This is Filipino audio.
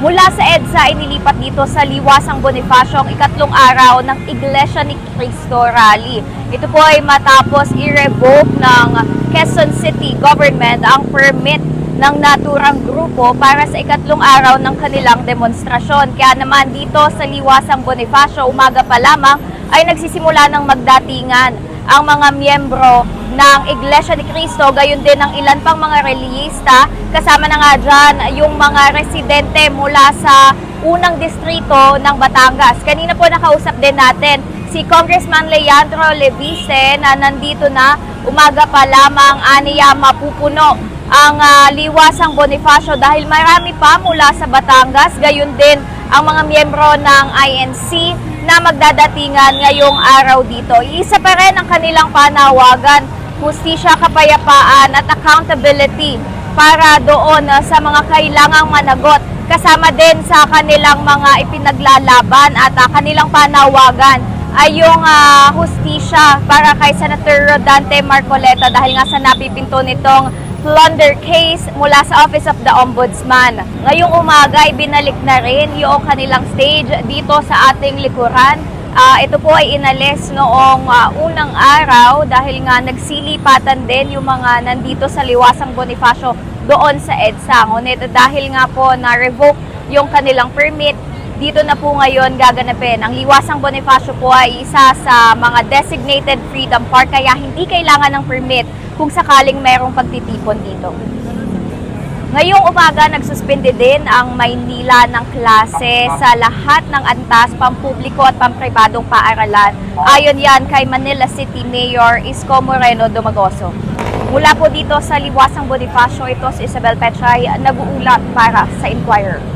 Mula sa EDSA, inilipat dito sa Liwasang Bonifacio ang ikatlong araw ng Iglesia ni Cristo Rally. Ito po ay matapos i-revoke ng Quezon City Government ang permit ng naturang grupo para sa ikatlong araw ng kanilang demonstrasyon. Kaya naman dito sa Liwasang Bonifacio, umaga pa lamang ay nagsisimula ng magdatingan ang mga miyembro ng Iglesia ni Cristo, gayon din ang ilan pang mga reliyista. Kasama na nga dyan yung mga residente mula sa unang distrito ng Batangas. Kanina po nakausap din natin si Congressman Leandro Levice na nandito na. Umaga pa lamang aniya mapupuno ang Liwasang Bonifacio dahil marami pa mula sa Batangas, gayon din ang mga miyembro ng INC na magdadatingan ngayong araw dito. Isa pa rin ang kanilang panawagan, hustisya, kapayapaan at accountability para doon sa mga kailangang managot. Kasama din sa kanilang mga ipinaglalaban at kanilang panawagan ay yung hustisya para kay Senator Rodante Marcoleta dahil nga sa napipinto nitong plunder case mula sa Office of the Ombudsman. Ngayong umaga ay binalik na rin yung kanilang stage dito sa ating likuran. Ito po ay inalis noong unang araw dahil nga nagsilipatan din yung mga nandito sa Liwasang Bonifacio doon sa EDSA. Ngunit dahil nga po na-revoke yung kanilang permit, dito na po ngayon gaganapin. Ang Liwasang Bonifacio po ay isa sa mga designated Freedom Park kaya hindi kailangan ng permit kung sakaling mayroong pagtitipon dito. Ngayong umaga, nagsuspende din ang Maynila ng klase sa lahat ng antas, pampubliko at pampribadong paaralan. Ayon yan kay Manila City Mayor Isko Moreno Dumagoso. Mula po dito sa Liwasang Bonifacio, ito si Isabel Petray, nag-uulat para sa Inquirer.